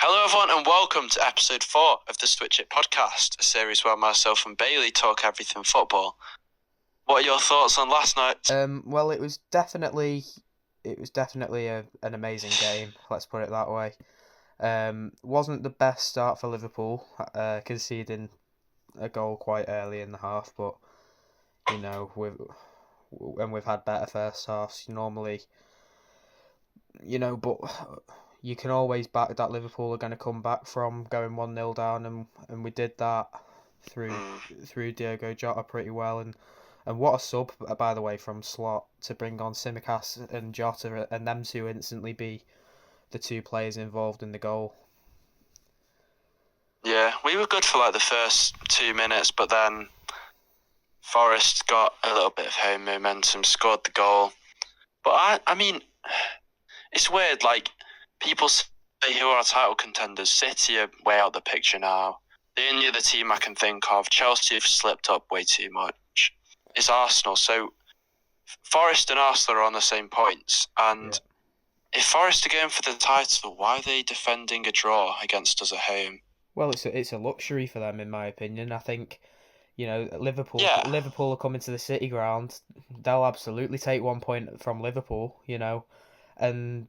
Hello, everyone, and welcome to episode 4 of the Switch It podcast, a series where myself and Bailey talk everything football. What are your thoughts on last night? Well, it was definitely an amazing game. Let's put it that way. Wasn't the best start for Liverpool, conceding a goal quite early in the half, but we've had better first halves normally. But you can always back that Liverpool are going to come back from going 1-0 down, and we did that through through Diogo Jota pretty well, and what a sub, by the way, from Slot to bring on Tsimikas and Jota and them two instantly be the two players involved in the goal. Yeah, we were good for like the first 2 minutes, but then Forest got a little bit of home momentum, scored the goal. But I mean, it's weird, like, people say who are title contenders. City are way out the picture now. The only other team I can think of, Chelsea have slipped up way too much. It's Arsenal, so Forest and Arsenal are on the same points, and if Forest are going for the title, why are they defending a draw against us at home? Well, it's a luxury for them, in my opinion. I think Liverpool Yeah, Liverpool are coming to the City ground. They'll absolutely take 1 point from Liverpool, and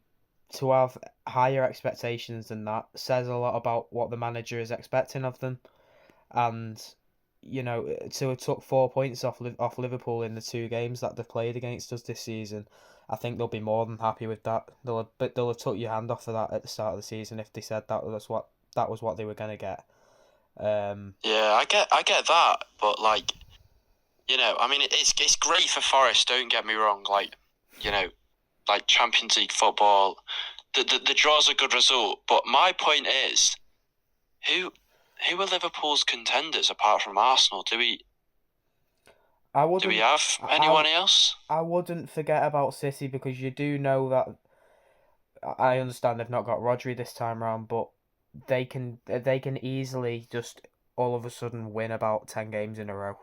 to have higher expectations than that says a lot about what the manager is expecting of them. And to have took 4 points off Liverpool in the two games that they've played against us this season, I think they'll be more than happy with that. They'll have took your hand off of that at the start of the season if they said that was what they were gonna get. yeah, I get that, but like, I mean, it's great for Forest. Don't get me wrong. Like Champions League football, the draw's a good result. But my point is, who who are Liverpool's contenders apart from Arsenal? Do we I do we wouldn't have I anyone else? I wouldn't forget about City because you do know that I understand they've not got Rodri this time around, but they can easily just all of a sudden win about 10 games in a row,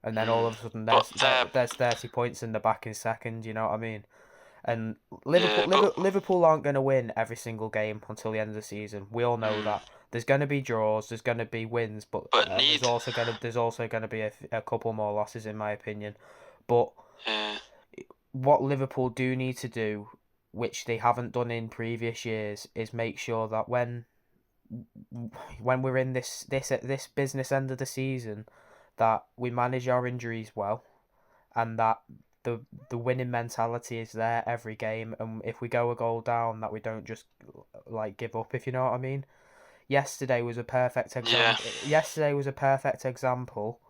and then all of a sudden But there's 30 points in the back in second. You know what I mean? And yeah, but Liverpool aren't going to win every single game until the end of the season. We all know mm, that. There's going to be draws, there's going to be wins, but but there's need also going to be a couple more losses in my opinion. But yeah. what Liverpool do need to do, which they haven't done in previous years, is make sure that when we're in this business end of the season, that we manage our injuries well, and that the winning mentality is there every game, and if we go a goal down, that we don't just like give up, if you know what I mean. Yesterday was a perfect Yeah, example. Yesterday was a perfect example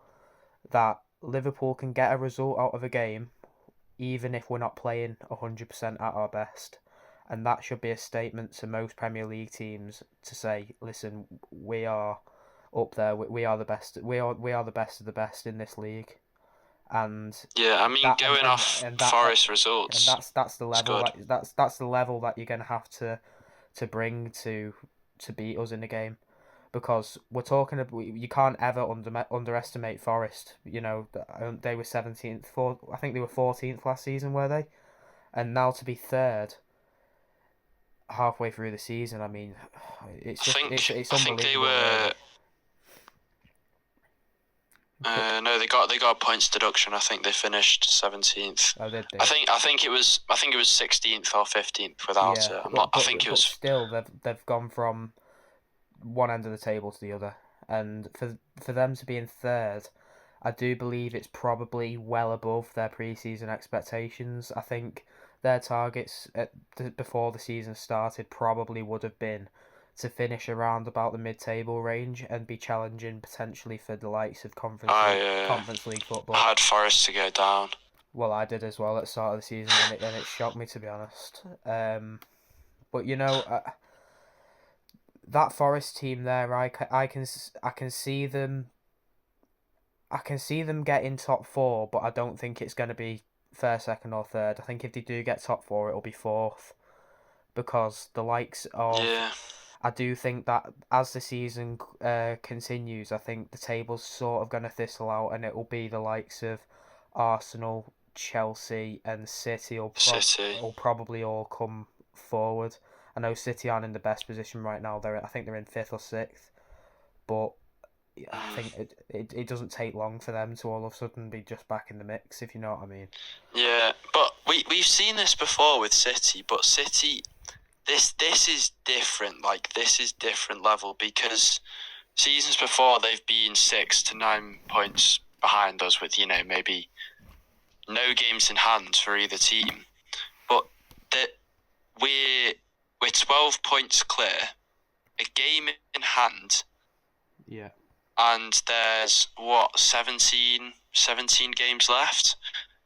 that Liverpool can get a result out of a game even if we're not playing 100% at our best. And that should be a statement to most Premier League teams to say, listen, we are up there. We are the best. We are the best of the best in this league. And yeah. I mean, that going off and that Forest and results, that's the it's level good. that's the level that you're gonna have to bring to beat us in the game, because we're talking about, you can't ever underestimate Forest. They were 17th, I think they were 14th last season, were they? And now to be third halfway through the season, I mean, it's I just think it's I think they unbelievable, were. really. No, they got a points deduction. I think they finished 17th. Oh, did I they? think I think it was 16th or 15th without Yeah, it. I'm not. but I think but it but was. still, they've gone from one end of the table to the other, and for them to be in third, I do believe it's probably well above their pre-season expectations. I think their targets before the season started probably would have been to finish around about the mid-table range and be challenging potentially for the likes of I Conference League I football. had Forest to go down. Well, I did as well at the start of the season, and it shocked me, to be honest. But that Forest team there, I can see them. I can see them getting top four, but I don't think it's going to be first, second, or third. I think if they do get top four, it'll be fourth, because the likes of, Yeah, I do think that as the season continues, I think the table's sort of going to thistle out, and it will be the likes of Arsenal, Chelsea, and City City. will probably all come forward. I know City aren't in the best position right now. I think they're in 5th or 6th, but I think it doesn't take long for them to all of a sudden be just back in the mix, if you know what I mean. Yeah, but we've seen this before with City, but City, this is different. Like, this is different level, because seasons before they've been 6 to 9 points behind us with, maybe no games in hand for either team. But that we're 12 points clear, a game in hand. Yeah. And there's 17 games left.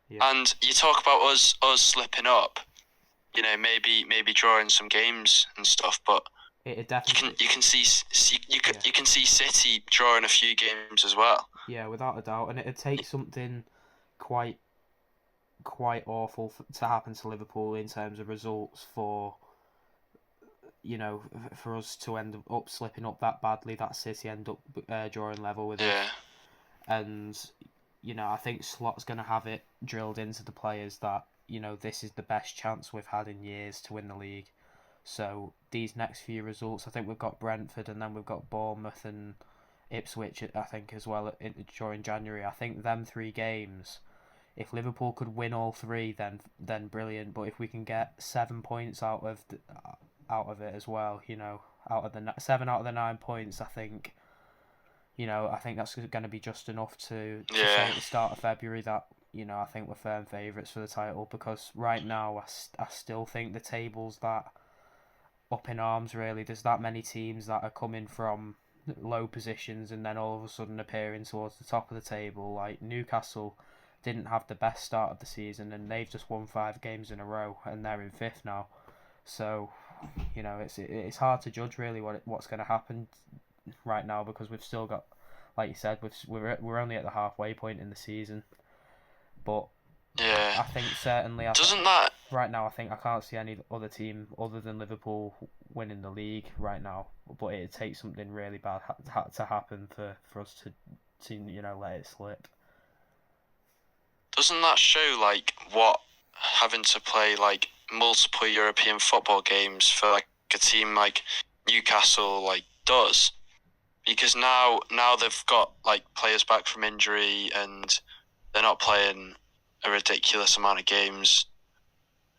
Yeah. And you talk about us slipping up, maybe drawing some games and stuff, but it definitely you can see City drawing a few games as well. Yeah, without a doubt, and it'd take something quite awful to happen to Liverpool in terms of results for for us to end up slipping up that badly that City end up drawing level with us. And I think Slot's going to have it drilled into the players that this is the best chance we've had in years to win the league. So these next few results, I think we've got Brentford and then we've got Bournemouth and Ipswich, I think, as well during January. I think them 3 games, if Liverpool could win all 3, then brilliant. But if we can get 7 points out of it as well, out of the 7 out of the 9 points, I think that's going to be just enough to say at the start of February that I think we're firm favourites for the title, because right now I still think the table's that up in arms, really. There's that many teams that are coming from low positions and then all of a sudden appearing towards the top of the table. Like Newcastle didn't have the best start of the season and they've just won 5 games in a row and they're in 5th now. So it's hard to judge really what's going to happen right now, because we've still got, like you said, we're only at the halfway point in the season. But yeah, I think certainly right now I think I can't see any other team other than Liverpool winning the league right now. But it'd take something really bad to happen for us to let it slip. Doesn't that show like what having to play like multiple European football games for like a team like Newcastle like does? Because now they've got like players back from injury and they're not playing a ridiculous amount of games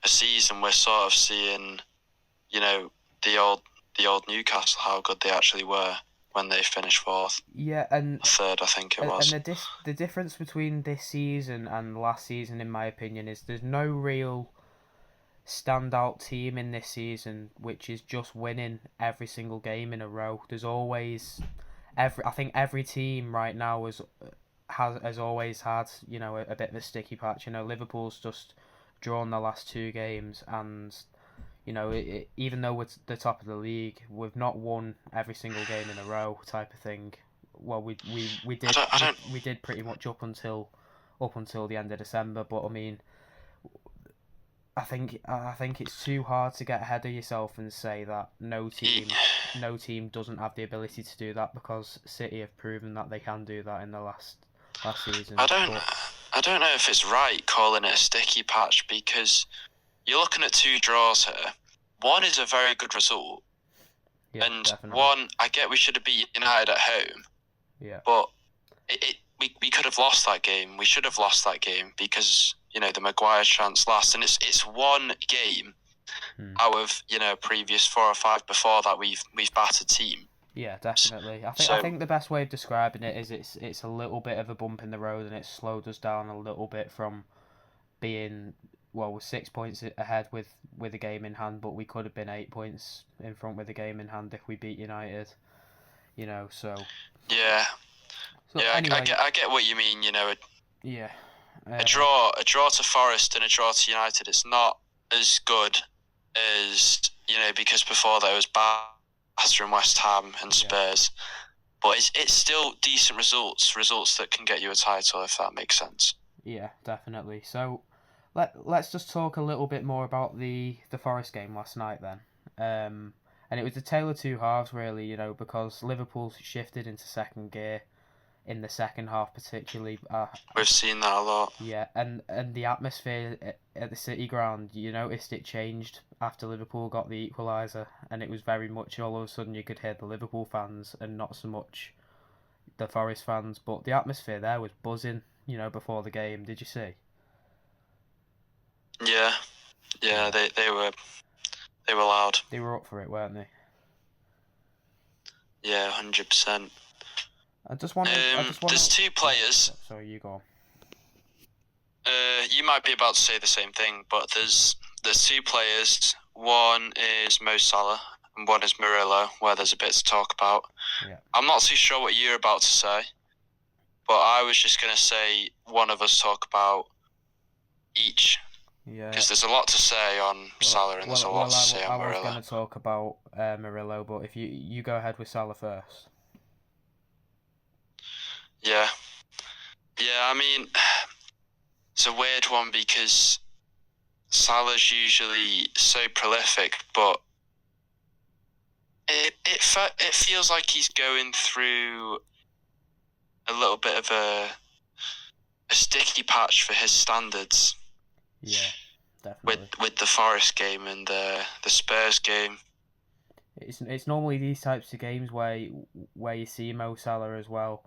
a season. We're sort of seeing, the old Newcastle, how good they actually were when they finished 4th. Yeah, and 3rd, I think it was. And the difference between this season and last season, in my opinion, is there's no real standout team in this season which is just winning every single game in a row. There's always I think every team right now has always had a bit of a sticky patch. Liverpool's just drawn the last 2 games, and even though we're the top of the league, we've not won every single game in a row, type of thing. Well, we did pretty much up until the end of December, but I mean, I think it's too hard to get ahead of yourself and say that no team doesn't have the ability to do that, because City have proven that they can do that in the last season. I don't know if it's right calling it a sticky patch, because you're looking at 2 draws here. One is a very good result, and definitely. One, I get we should have beat United at home. Yeah. But we could have lost that game. We should have lost that game because the Maguire chance last, and it's 1 game out of previous 4 or 5 before that we've battered team. Yeah, definitely. I think the best way of describing it is it's a little bit of a bump in the road, and it slowed us down a little bit from being we're 6 points ahead with a game in hand, but we could have been 8 points in front with a game in hand if we beat United. So. Yeah. So yeah, anyway, I get what you mean. Yeah. A draw to Forest and a draw to United. It's not as good as because before that it was Barca and West Ham and Spurs, but it's still decent results that can get you a title, if that makes sense. Yeah, definitely. So let's just talk a little bit more about the Forest game last night then. And it was a tale of 2 halves really, because Liverpool shifted into second gear. in the second half, particularly. We've seen that a lot. Yeah, and the atmosphere at the City ground, you noticed it changed after Liverpool got the equaliser, and it was very much all of a sudden you could hear the Liverpool fans and not so much the Forest fans, but the atmosphere there was buzzing, before the game. Did you see? Yeah, they were loud. They were up for it, weren't they? Yeah, 100%. I just want to. There's two players. Sorry, you go on. You might be about to say the same thing, but there's two players. One is Mo Salah and one is Murillo, where there's a bit to talk about. Yeah. I'm not too sure what you're about to say, but I was just going to say one of us talk about each. Yeah. Because there's a lot to say on Salah and there's a lot to say on Murillo. I was going to talk about Murillo, but if you go ahead with Salah first. Yeah, I mean, it's a weird one because Salah's usually so prolific, but it feels like he's going through a little bit of a sticky patch for his standards. Yeah, definitely. With the Forest game and the Spurs game. It's normally these types of games where you see Mo Salah as well.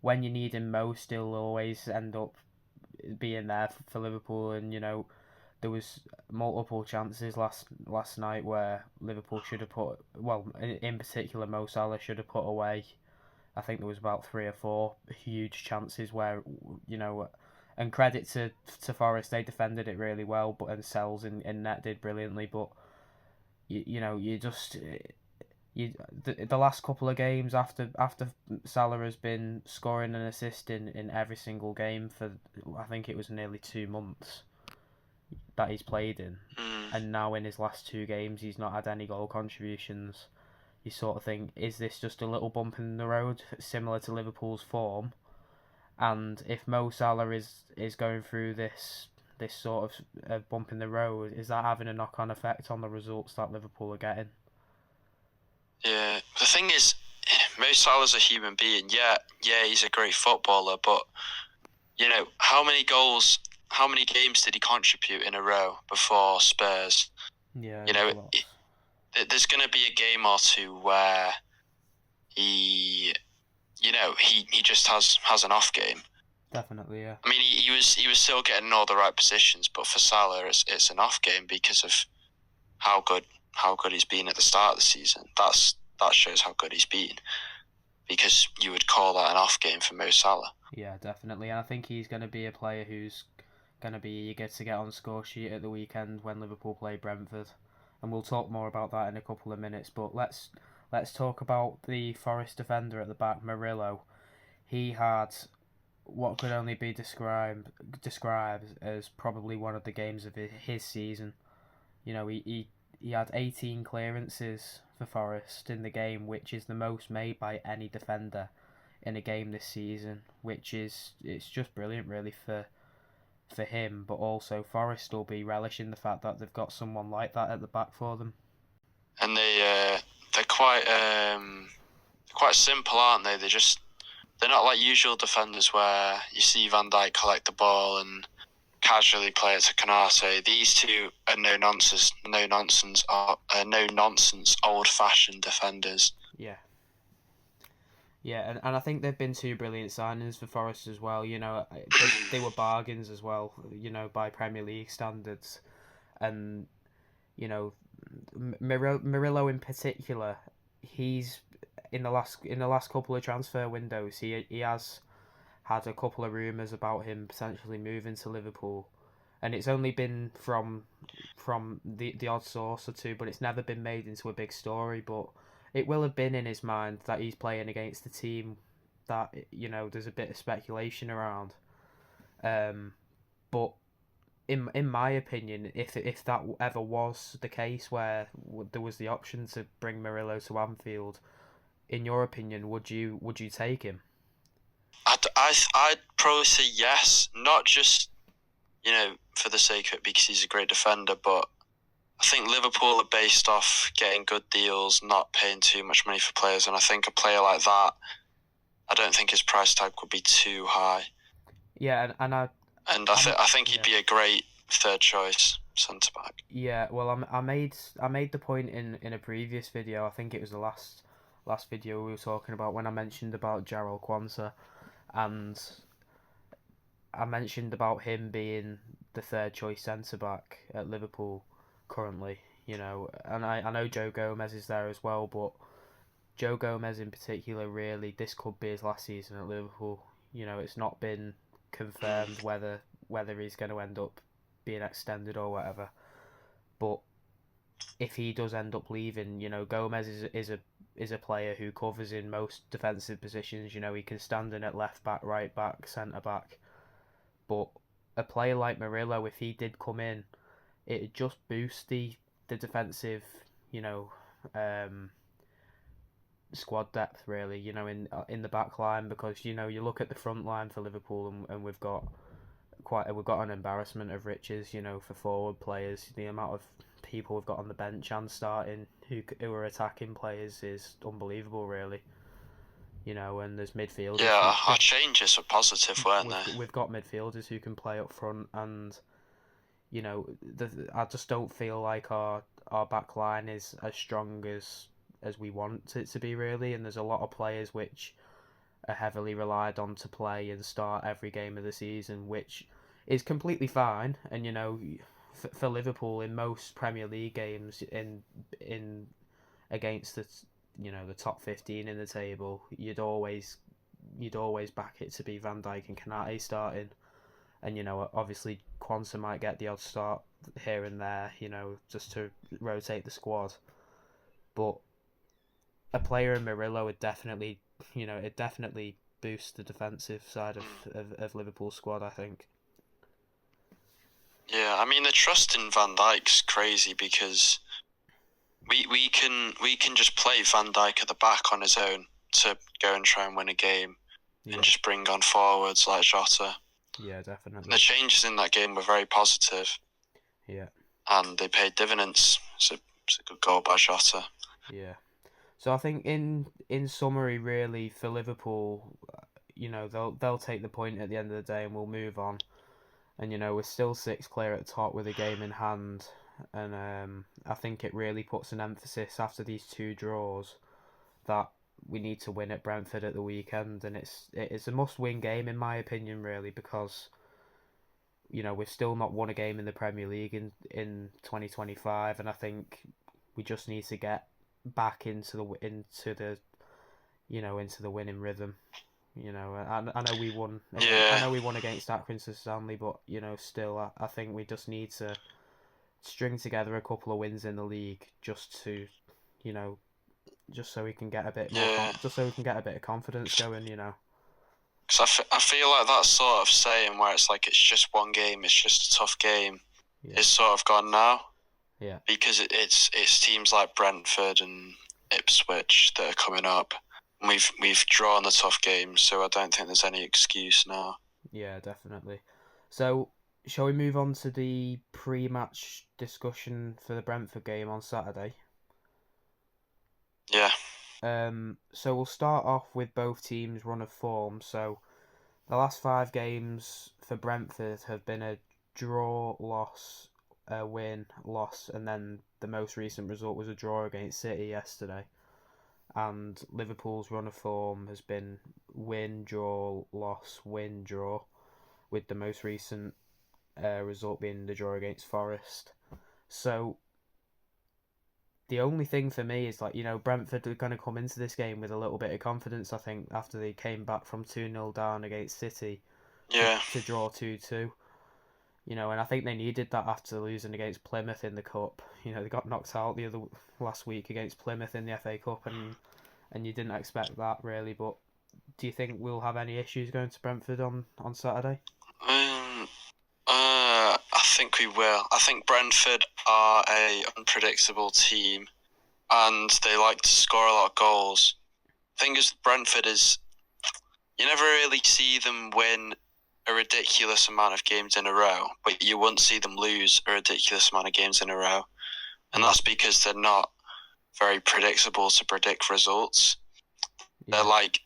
When you need him most, he'll always end up being there for Liverpool, and there was multiple chances last night where Liverpool should have put, well, in particular Mo Salah should have put away. I think there was about 3 or 4 huge chances where, and credit to Forest, they defended it really well, but and Sells in net did brilliantly, but the last couple of games after Salah has been scoring and assisting in every single game for, I think it was nearly 2 months that he's played in, and now in his last 2 games he's not had any goal contributions. You sort of think, is this just a little bump in the road similar to Liverpool's form? And if Mo Salah is going through this sort of bump in the road, is that having a knock-on effect on the results that Liverpool are getting? Yeah, the thing is, Mo Salah's a human being. Yeah, he's a great footballer, but how many goals, how many games did he contribute in a row before Spurs? Yeah, there's going to be a game or two where he just has an off game. Definitely, yeah. I mean, he was still getting all the right positions, but for Salah, it's an off game because of how good he's been at the start of the season. That shows how good he's been, because you would call that an off game for Mo Salah. Yeah, definitely, and I think he's going to be a player who's going to be eager to get on the score sheet at the weekend when Liverpool play Brentford, and we'll talk more about that in a couple of minutes. But let's talk about the Forest defender at the back, Murillo. He had what could only be described as probably one of the games of his season. He had 18 clearances for Forest in the game, which is the most made by any defender in a game this season, it's just brilliant really for him, but also Forest will be relishing the fact that they've got someone like that at the back for them. And they're quite simple, aren't they? They're not like usual defenders where you see Van Dijk collect the ball and casually play it to Konate. These two are no nonsense, old-fashioned defenders. Yeah. Yeah, and I think they've been 2 brilliant signings for Forest as well. They were bargains as well, by Premier League standards. And, Murillo in particular, he's in the last couple of transfer windows, he has had a couple of rumours about him potentially moving to Liverpool, and it's only been from the odd source or two, but it's never been made into a big story. But it will have been in his mind that he's playing against a team that there's a bit of speculation around. But in my opinion, if that ever was the case where there was the option to bring Murillo to Anfield, in your opinion, would you take him? I'd probably say yes, not just for the sake of it because he's a great defender, but I think Liverpool are based off getting good deals, not paying too much money for players, and I think a player like that I don't think his price tag would be too high. Yeah, and I think he'd be a great third choice centre back. Yeah, well, I made the point in a previous video. I think it was the last video we were talking about when I mentioned about Jarrell Quansah, and I mentioned about him being the third choice centre back at Liverpool currently. And I know Joe Gomez is there as well, but Joe Gomez in particular, really, this could be his last season at Liverpool. It's not been confirmed whether he's going to end up being extended or whatever. But if he does end up leaving, Gomez is a player who covers in most defensive positions. He can stand in at left back, right back, centre back. But a player like Murillo, if he did come in, it'd just boost the defensive, squad depth really. In the back line, because you look at the front line for Liverpool, and we've got an embarrassment of riches. For forward players, the amount of people we've got on the bench and starting who are attacking players is unbelievable, really. And there's midfielders. Yeah, our changes were positive, weren't they? We've got midfielders who can play up front, and I just don't feel like our back line is as strong as we want it to be, really. And there's a lot of players which are heavily relied on to play and start every game of the season, which is completely fine. And for Liverpool in most Premier League games in against the top 15 in the table, you'd always back it to be Van Dijk and Konate starting. And obviously Quansah might get the odd start here and there, just to rotate the squad. But a player in Murillo would definitely, it definitely boosts the defensive side of Liverpool's squad, I think. Yeah, I mean, the trust in Van Dijk's crazy, because we can just play Van Dijk at the back on his own to go and try and win a game, and just bring on forwards like Jota. Yeah, definitely. The changes in that game were very positive. Yeah. And they paid dividends. It's a good goal by Jota. Yeah. So I think in summary, really, for Liverpool, they'll take the point at the end of the day, and we'll move on. And we're still 6 clear at the top with a game in hand, and I think it really puts an emphasis after these 2 draws that we need to win at Brentford at the weekend, and it's a must-win game in my opinion, really, because we've still not won a game in the Premier League in 2025, and I think we just need to get back into the winning rhythm. I know we won. Yeah. I know we won against Accrington Stanley, but still, I think we just need to string together a couple of wins in the league just to, just so we can get a bit more, just so we can get a bit of confidence going. Because I feel like that sort of saying where it's like it's just one game, it's just a tough game, is sort of gone now. Yeah. Because it's teams like Brentford and Ipswich that are coming up. We've drawn the tough games, so I don't think there's any excuse now. Yeah, definitely. So, shall we move on to the pre-match discussion for the Brentford game on Saturday? Yeah. So we'll start off with both teams' run of form. So, the last 5 games for Brentford have been a draw, loss, a win, loss, and then the most recent result was a draw against City yesterday. And Liverpool's run of form has been win, draw, loss, win, draw, with the most recent result being the draw against Forest. So the only thing for me is, Brentford are going to come into this game with a little bit of confidence, I think, after they came back from 2-0 down against City to draw 2-2. And I think they needed that after losing against Plymouth in the Cup. They got knocked out last week against Plymouth in the FA Cup, and you didn't expect that, really. But do you think we'll have any issues going to Brentford on Saturday? I think we will. I think Brentford are a unpredictable team, and they like to score a lot of goals. The thing is, Brentford is, you never really see them win a ridiculous amount of games in a row, but you won't see them lose a ridiculous amount of games in a row. And that's because they're not very predictable to predict results. Yeah. They're like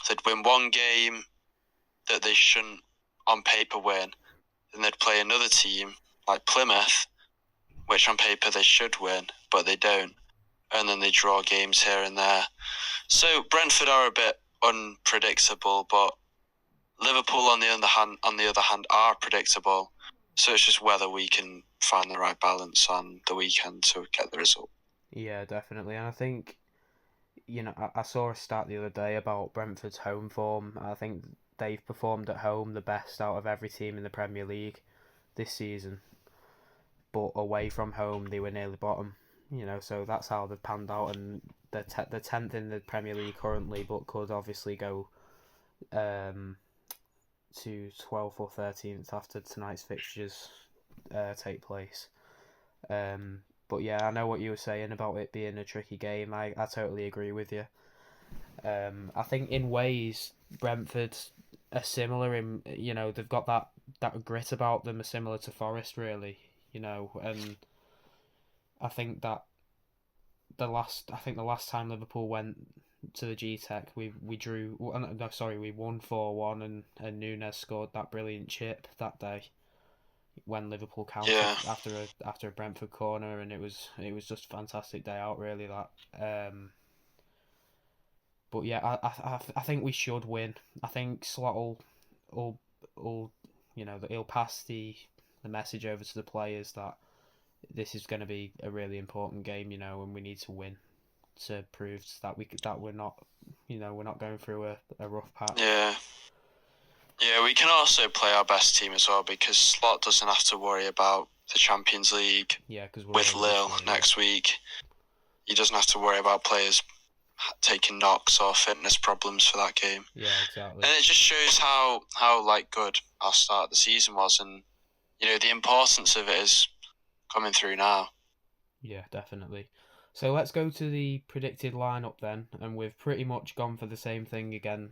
they'd win one game that they shouldn't on paper win, then they'd play another team like Plymouth, which on paper they should win, but they don't, and then they draw games here and there. So Brentford are a bit unpredictable, but Liverpool on the other hand are predictable. So it's just whether we can find the right balance on the weekend to get the result. Yeah, definitely. And I think, I saw a stat the other day about Brentford's home form. I think they've performed at home the best out of every team in the Premier League this season. But away from home, they were nearly bottom. So that's how they've panned out, and they're 10th in the Premier League currently, but could obviously go to 12th or 13th after tonight's fixtures take place. But yeah, I know what you were saying about it being a tricky game. I totally agree with you. I think in ways Brentford are similar in, they've got that grit about them, are similar to Forest really, and I think that the last time Liverpool went to the G-Tech, we drew. No, sorry, we won 4-1, and Nunes scored that brilliant chip that day when Liverpool countered after a Brentford corner, and it was just a fantastic day out really that. But yeah, I think we should win. I think Slot will he'll pass the message over to the players that this is going to be a really important game, and we need to win to prove that we're not, we're not going through a rough patch. Yeah. Yeah, we can also play our best team as well, because Slot doesn't have to worry about the Champions League with Lille next week. He doesn't have to worry about players taking knocks or fitness problems for that game. Yeah, exactly. And it just shows how good our start of the season was, and the importance of it is coming through now. Yeah, definitely. So let's go to the predicted lineup then, and we've pretty much gone for the same thing again.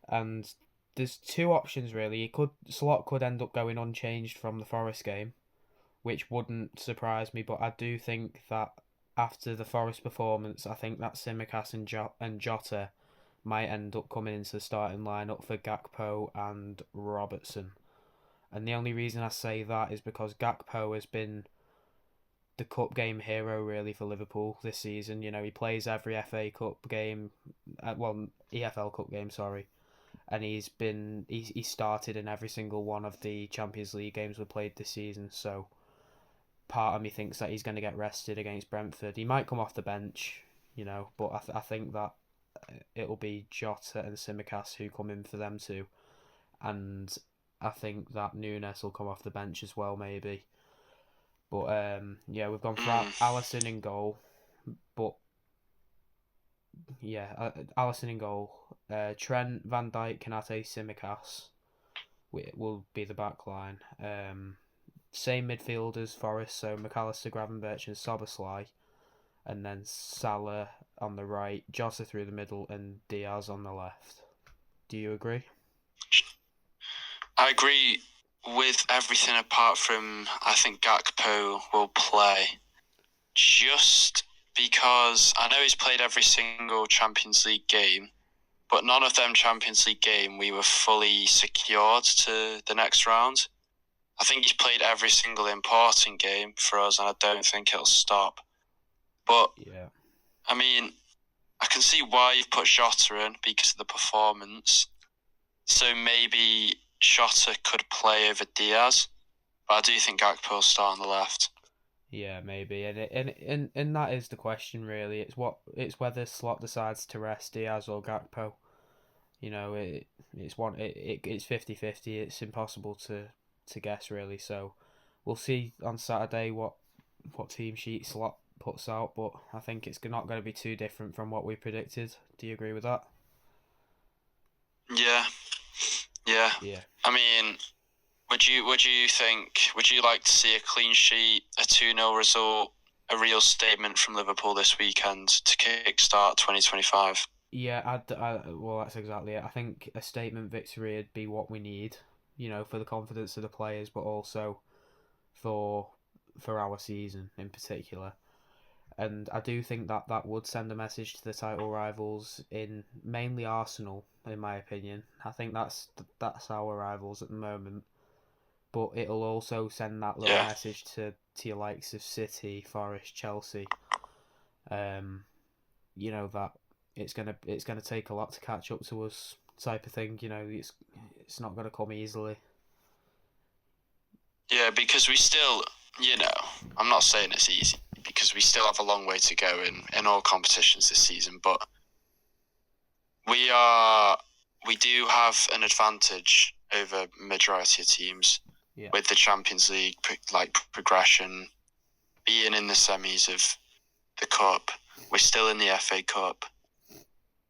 And there's two options really. Slot could end up going unchanged from the Forest game, which wouldn't surprise me. But I do think that after the Forest performance, I think that Tsimikas and Jota might end up coming into the starting lineup for Gakpo and Robertson. And the only reason I say that is because Gakpo has been the cup game hero really for Liverpool this season. He plays every FA Cup game, EFL Cup game, sorry. And he started in every single one of the Champions League games we played this season. So part of me thinks that he's going to get rested against Brentford. He might come off the bench, but I think that it'll be Jota and Tsimikas who come in for them too. And I think that Nunes will come off the bench as well, maybe. But we've gone for Alisson in goal. But yeah, Alisson in goal. Trent, Van Dijk, Konate, Tsimikas will be the back line. Same midfielders, Forest, so McAllister, Gravenberch and Szoboszlai. And then Salah on the right, Jota through the middle and Diaz on the left. Do you agree? I agree with everything apart from I think Gakpo will play. Just because I know he's played every single Champions League game, but none of them Champions League game we were fully secured to the next round. I think he's played every single important game for us, and I don't think it'll stop. But yeah, I mean, I can see why you've put Jota in because of the performance. So maybe Jota could play over Diaz, but I do think Gakpo will start on the left. Yeah, maybe, and that is the question really. It's whether Slot decides to rest Diaz or Gakpo. It's 50-50. It's impossible to guess really. So we'll see on Saturday what team sheet Slot puts out, but I think it's not going to be too different from what we predicted. Do you agree with that? Yeah. I mean, would you like to see a clean sheet, a 2-0 result, a real statement from Liverpool this weekend to kickstart 2025? Yeah, well, that's exactly it. I think a statement victory would be what we need, for the confidence of the players, but also for our season in particular. And I do think that that would send a message to the title rivals, in mainly Arsenal, in my opinion. I think that's our rivals at the moment. But it'll also send that little Yeah. message to your likes of City, Forest, Chelsea. That it's gonna take a lot to catch up to us, type of thing. It's not gonna come easily. Yeah, because we still, I'm not saying it's easy because we still have a long way to go in all competitions this season, but we do have an advantage over majority of teams with the Champions League progression, being in the semis of the Cup. We're still in the FA Cup,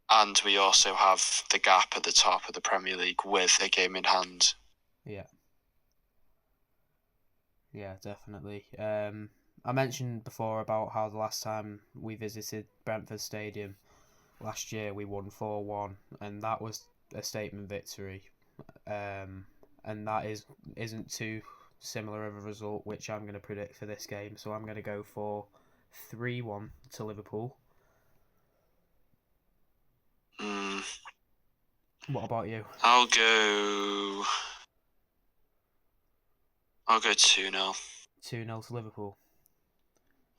and we also have the gap at the top of the Premier League with a game in hand. Yeah, definitely. I mentioned before about how the last time we visited Brentford Stadium last year we won 4-1, and that was a statement victory. And that isn't too similar of a result, which I'm going to predict for this game. So I'm going to go for 3-1 to Liverpool. What about you? I'll go 2-0. 2-0 to Liverpool.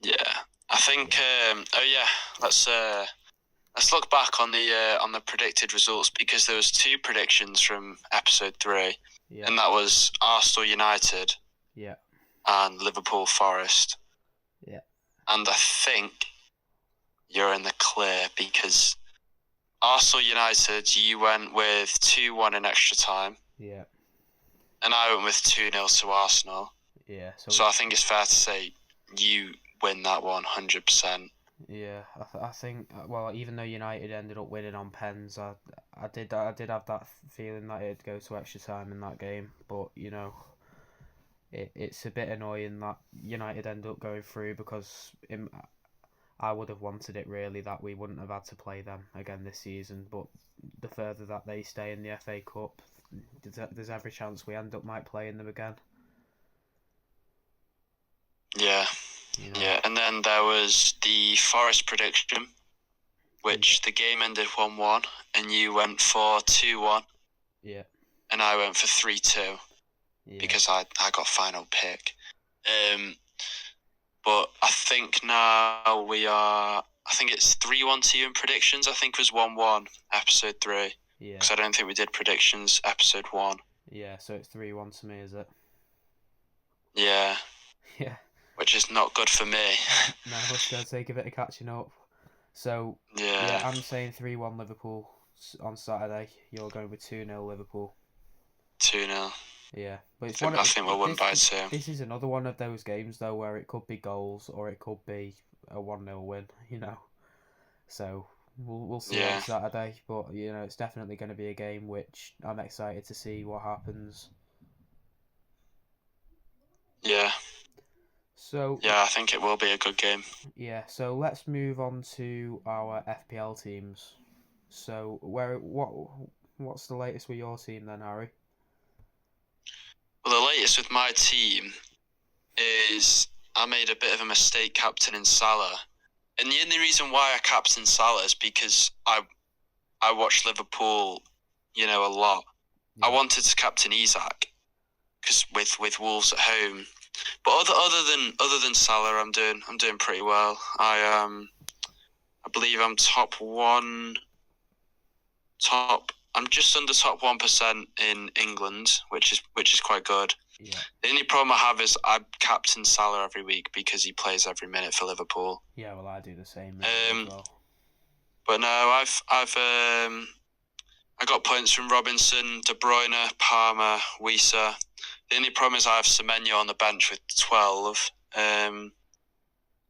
Yeah, I think. Let's look back on the predicted results, because there was 2 predictions from episode 3, and that was Arsenal United, and Liverpool Forest. Yeah, and I think you're in the clear, because Arsenal United, you went with 2-1 in extra time. Yeah. And I went with 2-0 to Arsenal. Yeah. So I think it's fair to say you win that one 100%. Yeah, I think, well, even though United ended up winning on pens, I did have that feeling that it'd go to extra time in that game. But it's a bit annoying that United ended up going through, because I would have wanted it really that we wouldn't have had to play them again this season. But the further that they stay in the FA Cup, there's every chance we end up might playing them again. Yeah. Yeah, and then there was the Forest prediction, which the game ended 1-1, and you went for 2-1. Yeah. And I went for 3-2, because I got final pick. But I think now I think it's 3-1 to you in predictions. I think it was 1-1 episode 3. Yeah. Because I don't think we did predictions episode 1. Yeah, so it's 3-1 to me, is it? Yeah. Yeah. Which is not good for me. No, it's going to take a bit of catching up. So, yeah I'm saying 3-1 Liverpool on Saturday. You're going with 2-0 Liverpool. 2-0. Yeah, but I think we'll win by 2. This is another one of those games, though, where it could be goals or it could be a 1-0 win, So, we'll see on Saturday, but, it's definitely going to be a game which I'm excited to see what happens. Yeah. So, yeah, I think it will be a good game. Yeah, so let's move on to our FPL teams. So, what's the latest with your team then, Harry? Well, the latest with my team is I made a bit of a mistake captaining Salah. And the only reason why I captained Salah is because I watched Liverpool, a lot. Yeah. I wanted to captain Isak, because with Wolves at home. But other than Salah, I'm doing pretty well. I believe I'm I'm just under top 1% in England, which is quite good. Yeah. The only problem I have is I captain Salah every week because he plays every minute for Liverpool. Yeah, well, I do the same as well. But no, I got points from Robinson, De Bruyne, Palmer, Wieser. The only problem is I have Semenyo on the bench with 12.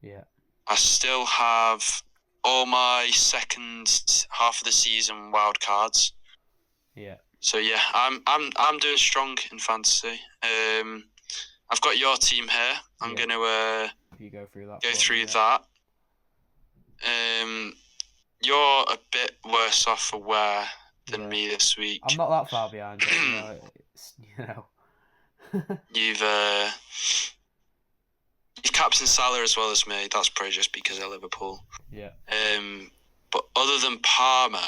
Yeah. I still have all my second half of the season wild cards. Yeah. So yeah, I'm doing strong in fantasy. I've got your team here. I'm gonna you go through that. That. You're a bit worse off for wear than me this week. I'm not that far behind, but, captain Salah as well as me. That's probably just because of Liverpool. Yeah. But other than Palmer,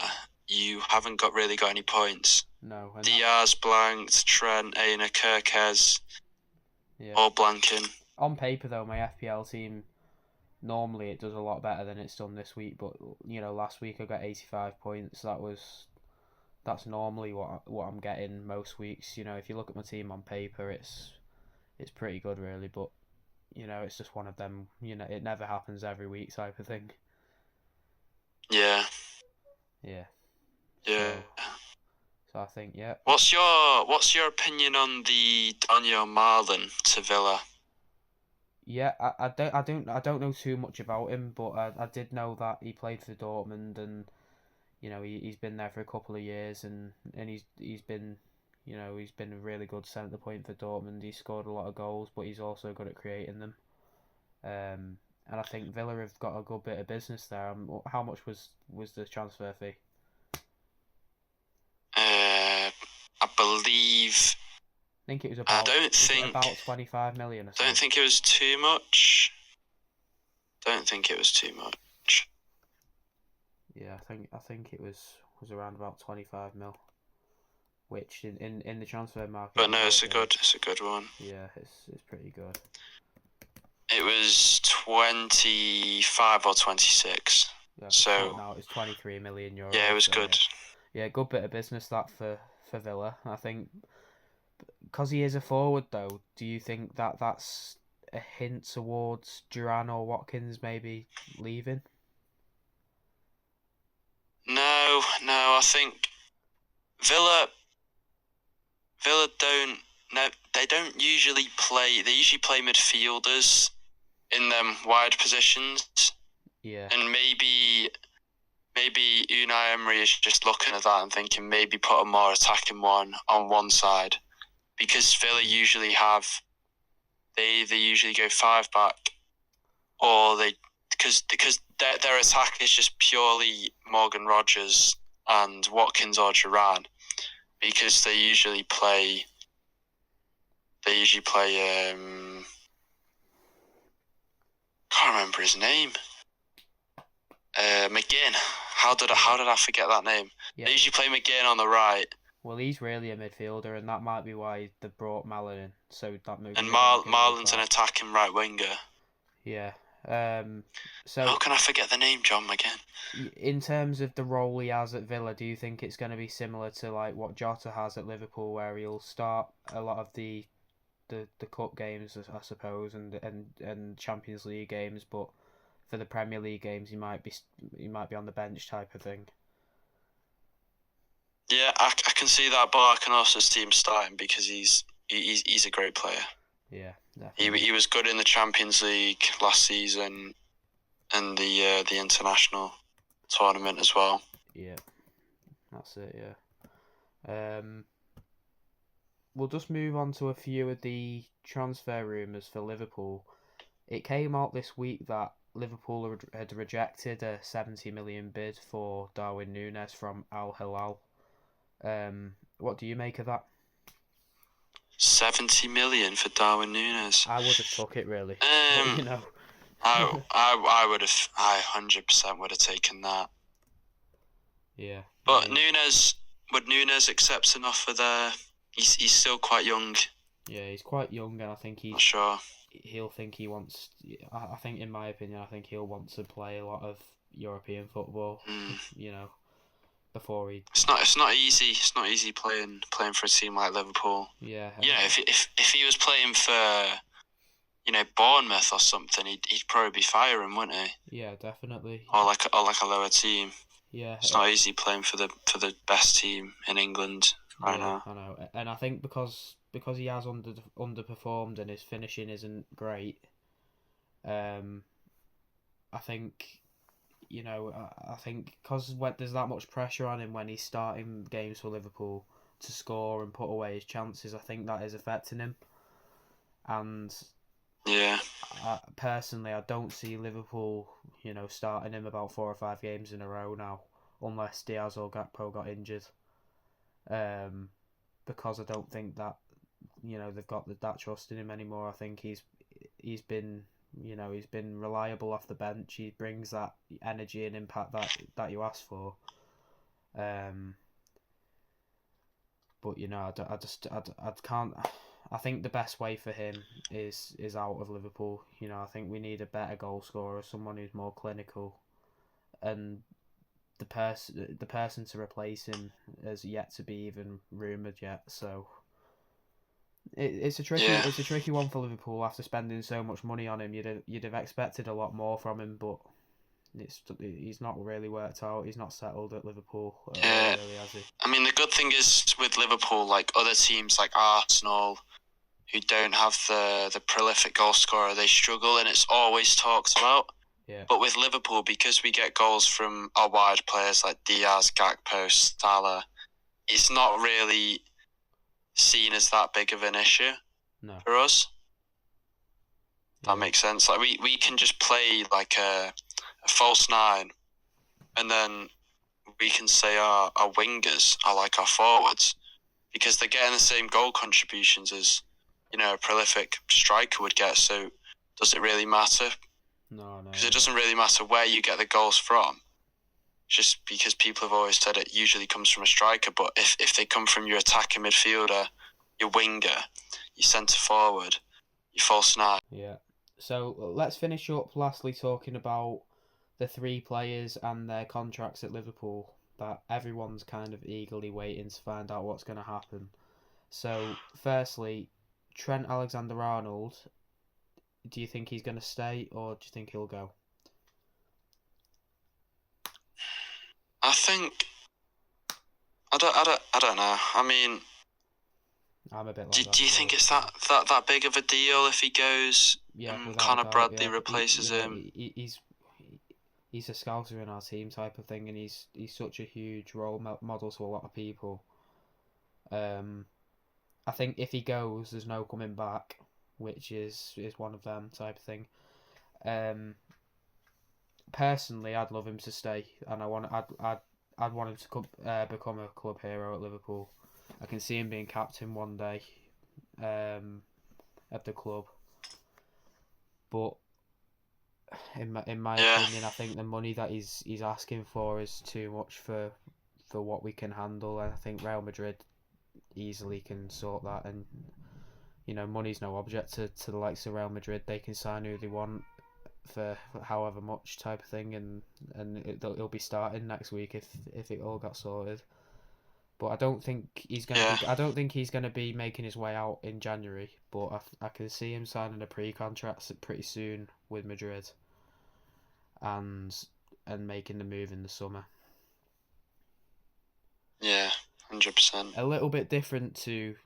you haven't really got any points. No. Diaz blanked, Trent, Aina, Kirkez, Yeah. all blanking. On paper, though, my FPL team, normally it does a lot better than it's done this week. But last week I got 85 points. That's normally what I'm getting most weeks. If you look at my team on paper, it's pretty good, really. But it's just one of them. It never happens every week type of thing. Yeah. Yeah. Yeah. So I think, yeah. What's your opinion on the Daniel Marlon to Villa? Yeah, I don't know too much about him, but I did know that he played for Dortmund, and he's been there for a couple of years, and he's been he's been a really good centre point for Dortmund. He's scored a lot of goals, but he's also good at creating them. And I think Villa have got a good bit of business there. How much was the transfer fee? I believe. I think it was about. About 25 million or something. I don't think it was too much. Yeah, I think it was around about 25 mil, which in the transfer market. But no, it's a good one. Yeah, it's pretty good. It was 25 or 26. Yeah, so now it's 23 million euros. Yeah, it was good. Yeah, good bit of business that for Villa. I think because he is a forward though. Do you think that's a hint towards Duran or Watkins maybe leaving? No. I think Villa don't. No, they don't usually play. They usually play midfielders in them wide positions. Yeah. And maybe Unai Emery is just looking at that and thinking maybe put a more attacking one on one side, because Villa usually they usually go 5 back, or because their attack is just purely Morgan Rogers and Watkins or Duran, because they usually play can't remember his name. McGinn. How did I forget that name? Yeah. They usually play McGinn on the right. Well, he's really a midfielder, and that might be why they brought Marlon in. So that maybe. And Marlon's an attacking right winger. Yeah. So how can I forget the name, John McGinn? In terms of the role he has at Villa, do you think it's going to be similar to like what Jota has at Liverpool, where he'll start a lot of the cup games, I suppose, and Champions League games, but for the Premier League games, he might be on the bench type of thing? Yeah, I can see that, but I can also see him starting because he's a great player. Yeah, definitely. He was good in the Champions League last season, and the international tournament as well. Yeah, that's it. Yeah. We'll just move on to a few of the transfer rumours for Liverpool. It came out this week that Liverpool had rejected a 70 million bid for Darwin Núñez from Al Hilal. What do you make of that? 70 million for Darwin Núñez. I would have took it, really. I would have. I 100% would have taken that. Yeah. But would Núñez accept an offer there? He's still quite young. Yeah, he's quite young, and I think Not sure. He'll think he wants. I think, in my opinion, I think he'll want to play a lot of European football. Before he. It's not easy. It's not easy playing for a team like Liverpool. Yeah. If he was playing for, Bournemouth or something, he'd probably be firing, wouldn't he? Yeah, definitely. Or like a lower team. Yeah. It's not easy playing for the best team in England right now. I know, and I think because he has underperformed and his finishing isn't great. I think. I think because there's that much pressure on him when he's starting games for Liverpool to score and put away his chances, I think that is affecting him. And yeah, personally, I don't see Liverpool, starting him about 4 or 5 games in a row now, unless Diaz or Gakpo got injured. Because I don't think that, they've got that trust in him anymore. I think he's been He's been reliable off the bench. He brings that energy and impact that you ask for. But I can't. I think the best way for him is out of Liverpool. I think we need a better goal scorer, someone who's more clinical, and the person to replace him has yet to be even rumoured yet. So it's a tricky one for Liverpool after spending so much money on him. You'd have expected a lot more from him, but he's not really worked out. He's not settled at Liverpool, really, has he? I mean, the good thing is with Liverpool, like other teams like Arsenal, who don't have the prolific goal scorer, they struggle, and it's always talked about. Yeah. But with Liverpool, because we get goals from our wide players like Diaz, Gakpo, Salah, it's not really seen as that big of an issue for us. That makes sense. Like we can just play like a false nine, and then we can say our wingers are like our forwards, because they're getting the same goal contributions as a prolific striker would get. So does it really matter? No. Because it doesn't really matter where you get the goals from. Just because people have always said it usually comes from a striker, but if they come from your attacking midfielder, your winger, your centre forward, your false nine. Yeah. So let's finish up lastly talking about the three players and their contracts at Liverpool that everyone's kind of eagerly waiting to find out what's going to happen. So firstly, Trent Alexander-Arnold, do you think he's going to stay or do you think he'll go? I think I don't know. I mean, I'm a bit like do you think it's that big of a deal if he goes? Yeah, Connor Bradley replaces him. He's a scouser in our team type of thing, and he's such a huge role model to a lot of people. I think if he goes, there's no coming back, which is one of them type of thing. Personally, I'd love him to stay, and I'd want him to become a club hero at Liverpool. I can see him being captain one day, of the club. But in my opinion, I think the money that he's asking for is too much for what we can handle, and I think Real Madrid easily can sort that. And money's no object to the likes of Real Madrid. They can sign who they want for however much type of thing, and it'll be starting next week if it all got sorted. But I don't think he's gonna be making his way out in January. But I can see him signing a pre-contract pretty soon with Madrid, and making the move in the summer. Yeah, 100%. A little bit different to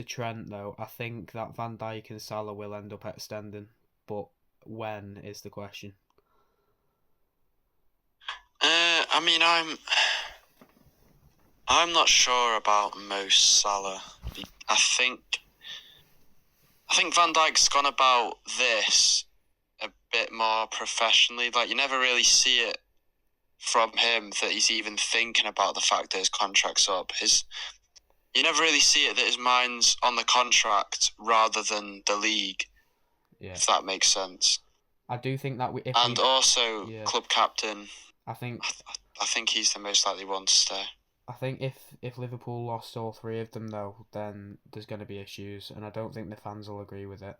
Trent though. I think that Van Dijk and Salah will end up extending, but when is the question. I mean, I'm not sure about Mo Salah. I think Van Dijk's gone about this a bit more professionally. Like, you never really see it from him that he's even thinking about the fact that his contract's up. You never really see it that his mind's on the contract rather than the league. Yeah. If that makes sense. I do think that club captain. I think he's the most likely one to stay. I think if Liverpool lost all three of them though, then there's going to be issues, and I don't think the fans will agree with it.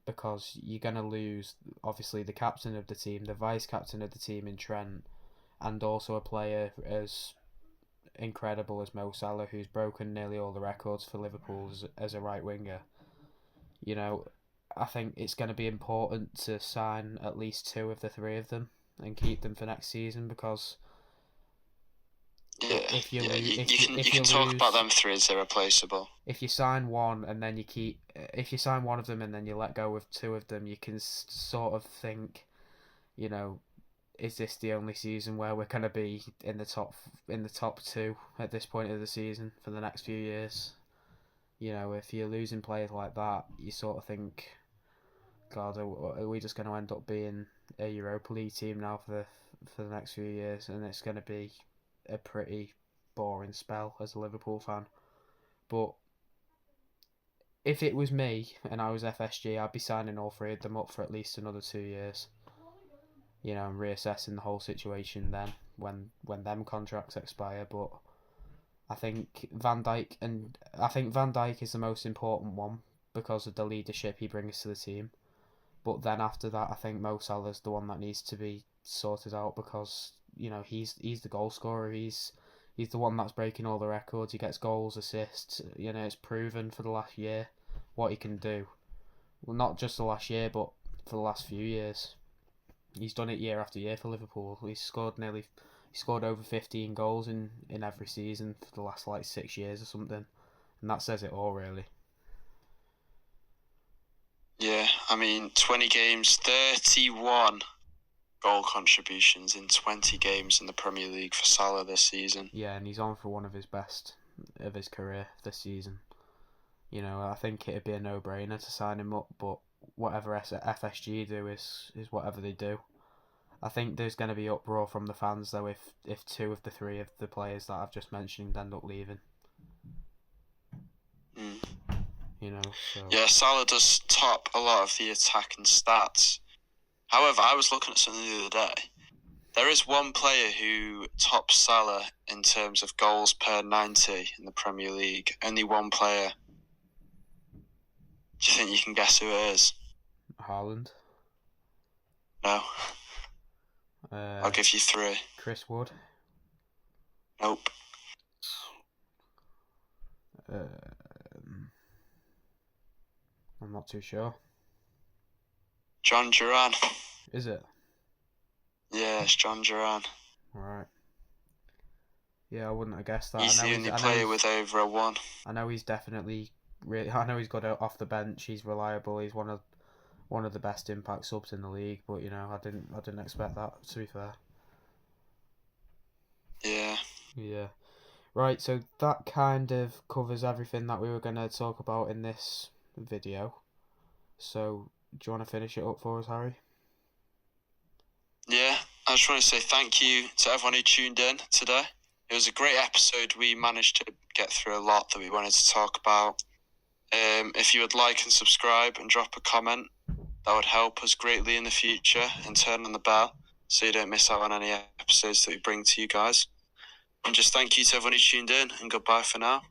Because you're going to lose obviously the captain of the team, the vice captain of the team in Trent, and also a player as incredible as Mo Salah, who's broken nearly all the records for Liverpool as a right winger. I think it's going to be important to sign at least two of the three of them and keep them for next season, because you can talk about them three as irreplaceable. If you sign one and then if you sign one of them and then you let go of two of them, you can sort of think, is this the only season where we're going to be in the top two at this point of the season for the next few years? If you're losing players like that, you sort of think, God, are we just going to end up being a Europa League team now for the next few years? And it's going to be a pretty boring spell as a Liverpool fan. But if it was me and I was FSG, I'd be signing all three of them up for at least another 2 years. You know, and reassessing the whole situation then when them contracts expire. But I think Van Dijk is the most important one because of the leadership he brings to the team. But then after that, I think Mo Salah's the one that needs to be sorted out because, you know, he's the goal scorer. He's the one that's breaking all the records. He gets goals, assists. You know, it's proven for the last year what he can do. Well, not just the last year, but for the last few years. He's done it year after year for Liverpool. He scored over 15 goals in every season for the last 6 years or something. And that says it all, really. Yeah, I mean, 20 games, 31 goal contributions in 20 games in the Premier League for Salah this season. Yeah, and he's on for one of his best of his career this season. You know, I think it'd be a no-brainer to sign him up, but whatever FSG do is whatever they do. I think there's going to be uproar from the fans, though, if 2 of the 3 of the players that I've just mentioned end up leaving. You know, so... Yeah, Salah does top a lot of the attacking stats. However, I was looking at something the other day. There is one player who tops Salah in terms of goals per 90 in the Premier League. Only one player. Do you think you can guess who it is? Haaland. No. I'll give you 3. Chris Wood. Nope. I'm not too sure. John Duran. Is it? Yeah, it's John Duran. Right. Yeah, I wouldn't have guessed that. He's the only player with over a 1. I know he's definitely I know he's got out off the bench. He's reliable. He's one of the best impact subs in the league. But you know, I didn't expect that. To be fair. Yeah. Yeah. Right. So that kind of covers everything that we were going to talk about in this video. So do you want to finish it up for us, Harry? Yeah, I just want to say thank you to everyone who tuned in today. It was a great episode. We managed to get through a lot that we wanted to talk about. If you would like and subscribe and drop a comment, that would help us greatly in the future, and turn on the bell so you don't miss out on any episodes that we bring to you guys. And just thank you to everyone who tuned in, and goodbye for now.